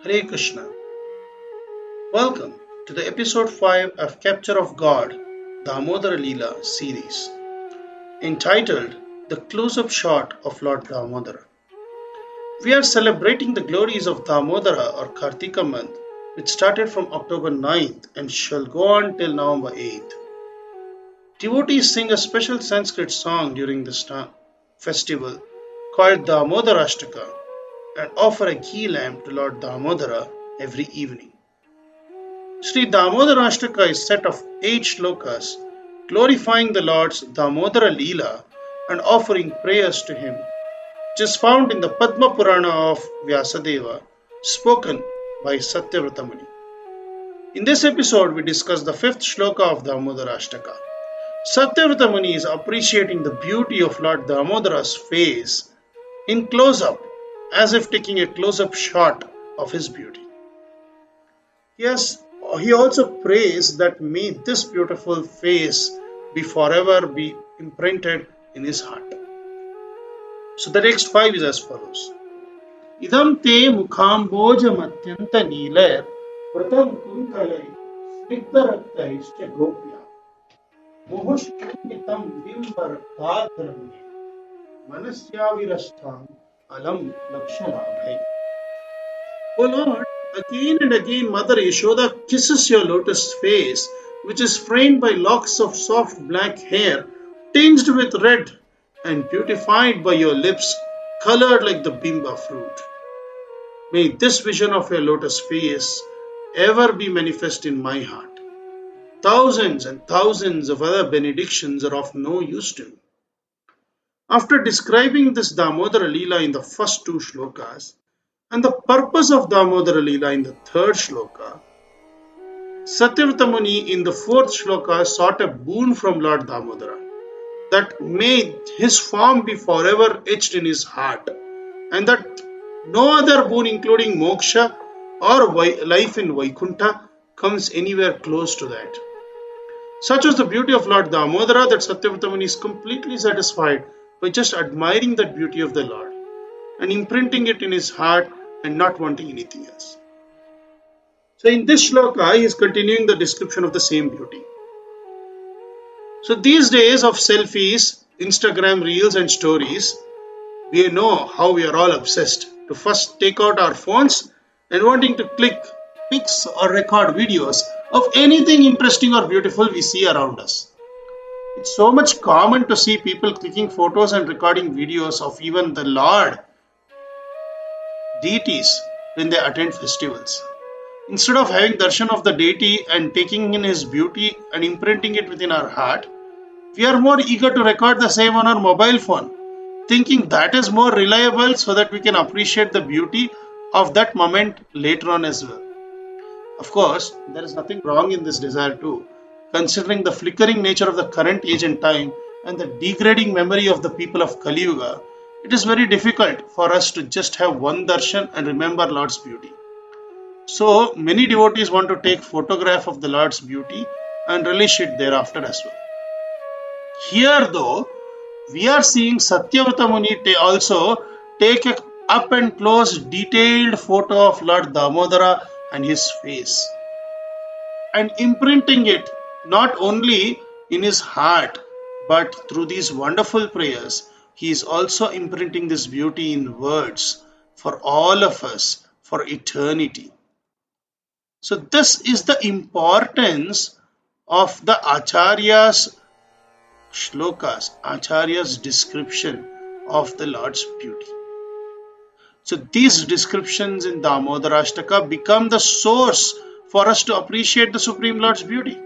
Hare Krishna. Welcome to the episode 5 of Capture of God-Damodara Lila series, entitled The Close-Up Shot of Lord Damodara. We are celebrating the glories of Damodara or Kartika month, which started from October 9th and shall go on till November 8th. Devotees sing a special Sanskrit song during this festival called Damodarashtaka and offer a ghee lamp to Lord Damodara every evening. Sri Damodarashtaka is set of 8 shlokas glorifying the Lord's Damodara Lila and offering prayers to him, which is found in the Padma Purana of Vyasadeva, spoken by Satyavrata Muni. In this episode, we discuss the 5th shloka of Damodarashtaka. Satyavrata Muni is appreciating the beauty of Lord Damodara's face in close-up, as if taking a close-up shot of his beauty. Yes, he also prays that may this beautiful face be forever be imprinted in his heart. So the next 5 is as follows. Idam te mukhambojam atyanta neeler pratam kunkalai snigdharaktaischa gopya mohushkanditam bimbarakadramye manasyavirashtham alam lakshanabhay. O Lord, again and again Mother Yashoda kisses your lotus face, which is framed by locks of soft black hair, tinged with red and beautified by your lips, colored like the bimba fruit. May this vision of your lotus face ever be manifest in my heart. Thousands and thousands of other benedictions are of no use to me. After describing this Damodara Lila in the first 2 shlokas, and the purpose of Damodara Lila in the 3rd shloka, Satyavrata Muni in the 4th shloka sought a boon from Lord Damodara, that may his form be forever etched in his heart, and that no other boon including moksha or life in Vaikuntha comes anywhere close to that. Such was the beauty of Lord Damodara that Satyavrata Muni is completely satisfied by just admiring that beauty of the Lord and imprinting it in his heart and not wanting anything else. So in this shloka, he is continuing the description of the same beauty. So these days of selfies, Instagram reels and stories, we know how we are all obsessed to first take out our phones and wanting to click pics or record videos of anything interesting or beautiful we see around us. It's so much common to see people clicking photos and recording videos of even the Lord deities when they attend festivals. Instead of having darshan of the deity and taking in his beauty and imprinting it within our heart, we are more eager to record the same on our mobile phone, thinking that is more reliable so that we can appreciate the beauty of that moment later on as well. Of course, there is nothing wrong in this desire too, considering the flickering nature of the current age and time and the degrading memory of the people of Kali Yuga. It is very difficult for us to just have one darshan and remember Lord's beauty. So many devotees want to take photograph of the Lord's beauty and relish it thereafter as well. Here though, we are seeing Satyavrata Muni also take a up and close detailed photo of Lord Damodara and his face and imprinting it not only in his heart but through these wonderful prayers. He is also imprinting this beauty in words for all of us for eternity. So this is the importance of the Acharya's shlokas, Acharya's description of the Lord's beauty. So these descriptions in Damodarashtaka become the source for us to appreciate the Supreme Lord's beauty.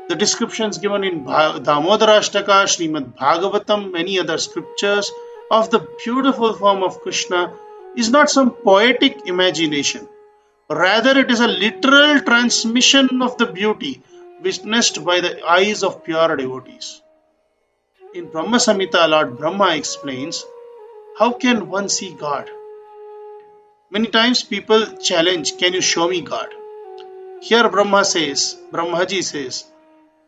The descriptions given in Damodarashtaka, Srimad Bhagavatam, many other scriptures of the beautiful form of Krishna is not some poetic imagination. Rather, it is a literal transmission of the beauty witnessed by the eyes of pure devotees. In Brahma Samhita, Lord Brahma explains, how can one see God? Many times people challenge, can you show me God? Here Brahmaji says,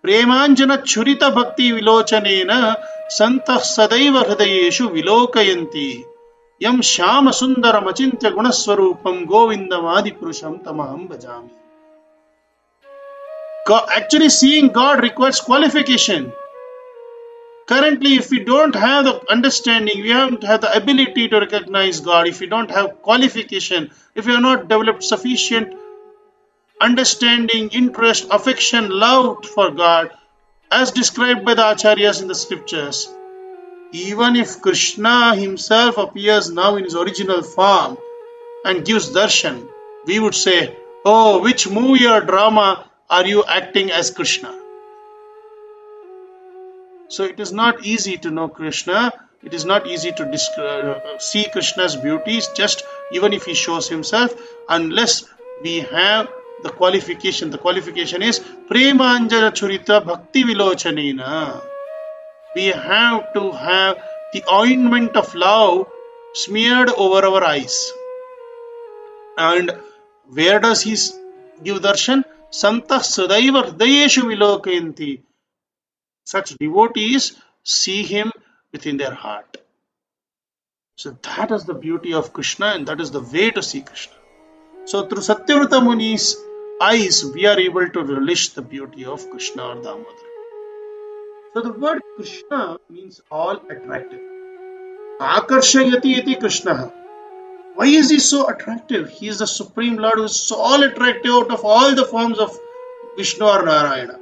Premanjana churita bhakti vilochanena santah sadaiva hridayeshu vilokayanti Yam Shyama Sundaram Achintya Gunaswarupam Govindam Adipurusham Tamaham Bhajami. Actually, seeing God requires qualification. Currently, if we don't have the understanding, we don't have the ability to recognize God, if we don't have qualification, if we have not developed sufficient understanding, interest, affection, love for God, as described by the Acharyas in the scriptures, even if Krishna himself appears now in his original form and gives darshan, we would say, oh, which movie or drama are you acting as Krishna? So it is not easy to know Krishna. It is not easy to see Krishna's beauties, just even if he shows himself, unless we have the qualification. The qualification is Premanjala Churita Bhakti Vilochanena. We have to have the ointment of love smeared over our eyes. And where does he give darshan? Santah Sadaiva Hdayeshu Vilokayanti. Such devotees see him within their heart. So that is the beauty of Krishna, and that is the way to see Krishna. So through Satyavrata Muni's eyes, we are able to relish the beauty of Krishna or Damodara. So the word Krishna means all attractive. Akarshayati iti Krishna. Why is he so attractive? He is the Supreme Lord who is all attractive out of all the forms of Vishnu or Narayana.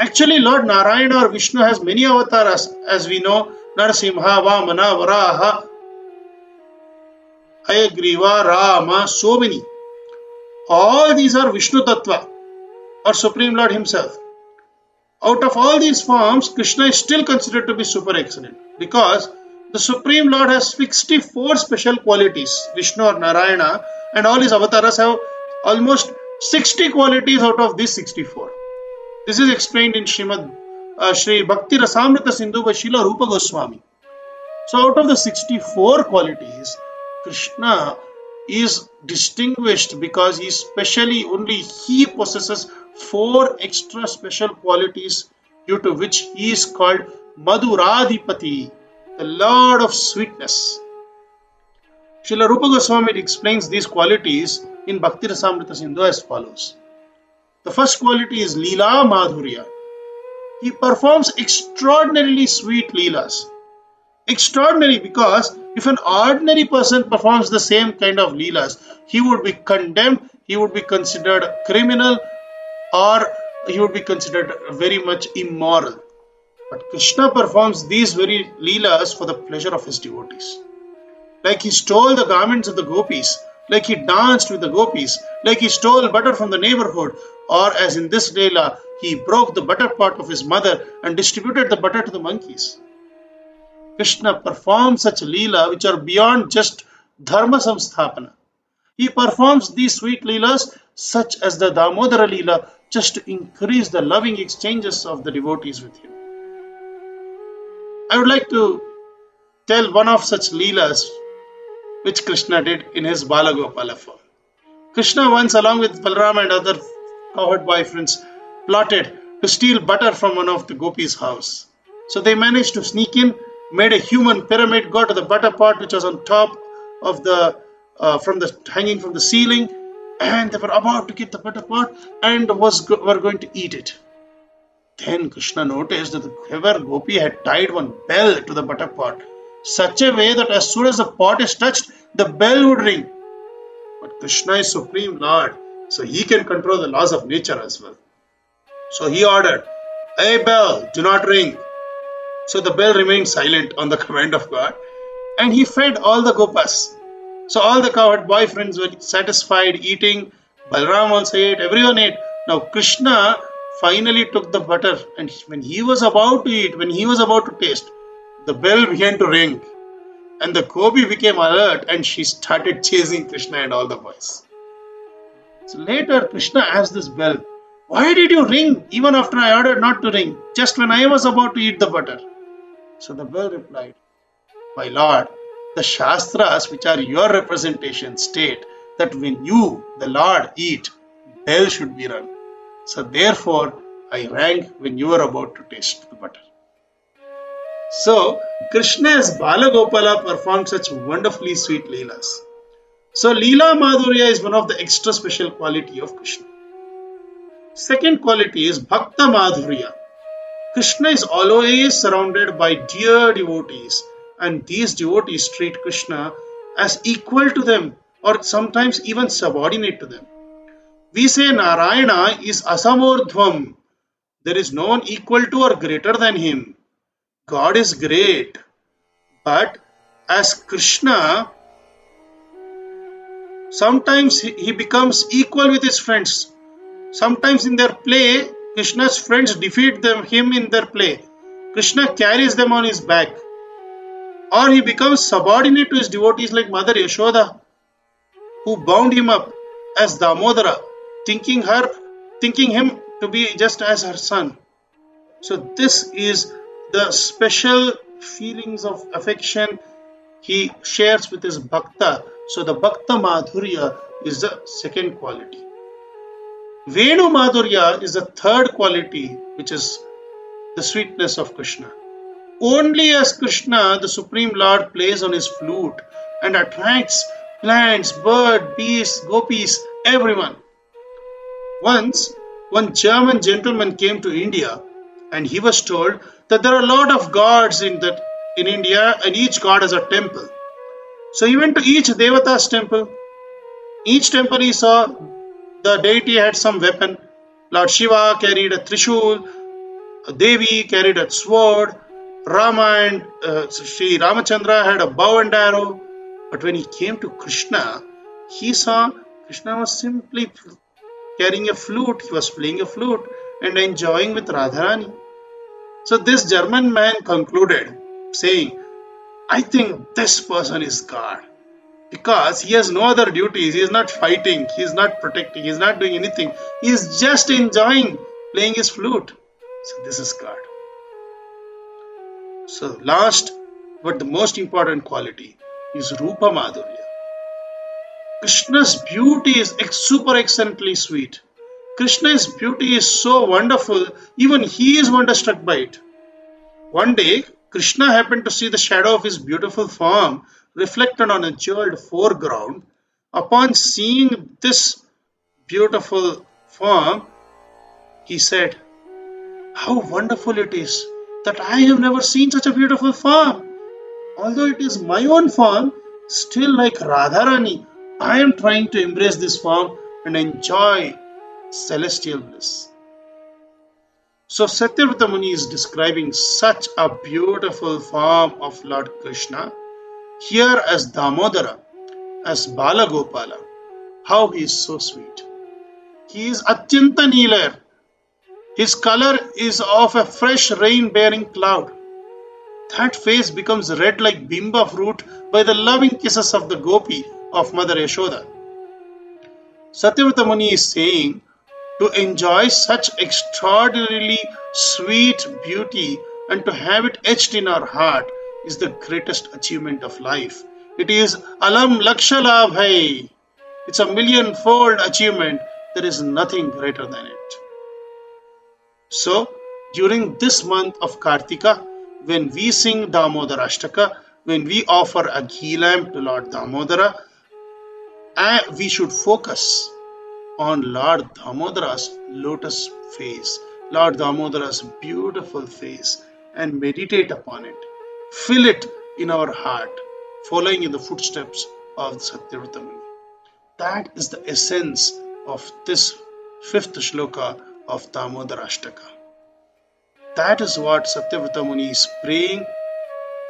Actually, Lord Narayana or Vishnu has many avatars, as we know, Narasimha, Vamana, Varaha, Hayagriva, Rama, so many. All these are Vishnu Tattva, or Supreme Lord himself. Out of all these forms, Krishna is still considered to be super excellent, because the Supreme Lord has 64 special qualities, Vishnu or Narayana, and all his avatars have almost 60 qualities out of these 64. This is explained in Sri Bhakti Rasamrita Sindhu by Srila Rupa Goswami. So out of the 64 qualities, Krishna is distinguished because only he possesses 4 extra special qualities, due to which he is called Madhuradhipati, the Lord of sweetness. Srila Rupa Goswami explains these qualities in Bhakti Rasamrita Sindhu as follows. The first quality is Lila Madhurya. He performs extraordinarily sweet Leelas. Extraordinary because if an ordinary person performs the same kind of Leelas, he would be condemned, he would be considered a criminal, or he would be considered very much immoral. But Krishna performs these very Leelas for the pleasure of his devotees. Like he stole the garments of the gopis, like he danced with the gopis, like he stole butter from the neighborhood, or as in this Leela, he broke the butter pot of his mother and distributed the butter to the monkeys. Krishna performs such Leela which are beyond just Dharma Samsthapana. He performs these sweet Leelas such as the Damodara Lila, just to increase the loving exchanges of the devotees with him. I would like to tell one of such Leelas which Krishna did in his Balagopala form. Krishna once, along with Balarama and other cowherd boyfriends, plotted to steal butter from one of the gopis' house. So they managed to sneak in, made a human pyramid, got to the butter pot which was on top of hanging from the ceiling, and they were about to get the butter pot and were going to eat it. Then Krishna noticed that the clever gopi had tied one bell to the butter pot, such a way that as soon as the pot is touched, the bell would ring. But Krishna is Supreme Lord, so he can control the laws of nature as well. So he ordered, "Hey bell, do not ring." So the bell remained silent on the command of God, and he fed all the gopas. So all the cowherd boyfriends were satisfied eating. Balaram also ate, everyone ate. Now Krishna finally took the butter, and when he was about to eat, when he was about to taste, the bell began to ring, and the gopi became alert, and she started chasing Krishna and all the boys. So later Krishna asked this bell, "Why did you ring even after I ordered not to ring, just when I was about to eat the butter?" So the bell replied, "My lord, the Shastras, which are your representation, state that when you, the Lord, eat, bell should be rung. So therefore, I rang when you were about to taste the butter." So, Krishna as Balagopala performed such wonderfully sweet Leelas. So, Leela Madhurya is one of the extra special quality of Krishna. Second quality is Bhakta Madhurya. Krishna is always surrounded by dear devotees, and these devotees treat Krishna as equal to them or sometimes even subordinate to them. We say Narayana is Asamordhvam. There is no one equal to or greater than him. God is great, but as Krishna, sometimes he becomes equal with his friends. Sometimes in their play, Krishna's friends defeat him in their play. Krishna carries them on his back. Or he becomes subordinate to his devotees like Mother Yashoda, who bound him up as Damodara, thinking him to be just as her son. So this is the special feelings of affection he shares with his Bhakta. So the Bhakta Madhurya is the second quality. Venu Madhurya is the third quality, which is the sweetness of Krishna. Only as Krishna, the Supreme Lord, plays on his flute and attracts plants, birds, beasts, gopis, everyone. Once, one German gentleman came to India and he was told that there are a lot of gods in India and each god has a temple. So he went to each Devata's temple. Each temple he saw the deity had some weapon. Lord Shiva carried a trishul, Devi carried a sword, Rama and Sri Ramachandra had a bow and arrow. But when he came to Krishna, he saw Krishna was simply carrying a flute. He was playing a flute and enjoying with Radharani. So this German man concluded, saying, I think this person is God. Because he has no other duties. He is not fighting. He is not protecting. He is not doing anything. He is just enjoying playing his flute. So this is God. So last but the most important quality is Rupa Madhurya. Krishna's beauty is super excellently sweet. Krishna's beauty is so wonderful, even he is wonderstruck by it. One day, Krishna happened to see the shadow of his beautiful form reflected on a jeweled foreground. Upon seeing this beautiful form, he said, how wonderful it is that I have never seen such a beautiful form. Although it is my own form, still like Radharani, I am trying to embrace this form and enjoy celestial bliss. So Satyavrata Muni is describing such a beautiful form of Lord Krishna here as Damodara, as Balagopala. How he is so sweet. He is Atyanta Neelar. His color is of a fresh rain-bearing cloud. That face becomes red like bimba fruit by the loving kisses of the gopi of Mother Yashoda. Satyavrata Muni is saying, to enjoy such extraordinarily sweet beauty and to have it etched in our heart is the greatest achievement of life. It is Alam Lakshala Bhai. It's a million-fold achievement. There is nothing greater than it. So, during this month of Kartika, when we sing Damodarashtaka, when we offer a ghee lamp to Lord Damodara, we should focus on Lord Damodara's lotus face, Lord Damodara's beautiful face, and meditate upon it. Feel it in our heart, following in the footsteps of Satyavrata Muni. That is the essence of this fifth shloka of Damodarashtaka. That is what Satyavrata Muni is praying,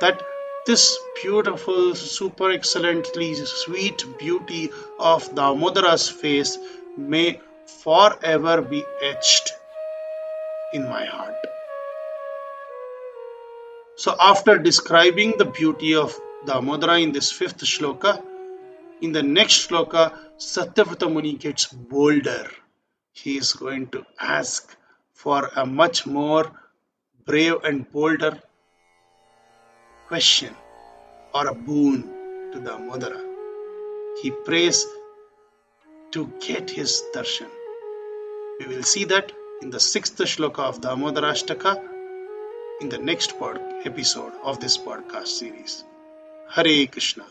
that this beautiful, super excellently sweet beauty of Damodara's face may forever be etched in my heart. So after describing the beauty of Damodara in this fifth shloka, in the next shloka, Satyavrata Muni gets bolder. He is going to ask for a much more brave and bolder question or a boon to Damodara. He prays to get his darshan. We will see that in the sixth shloka of Damodarashtaka. in the next episode of this podcast series. Hare Krishna.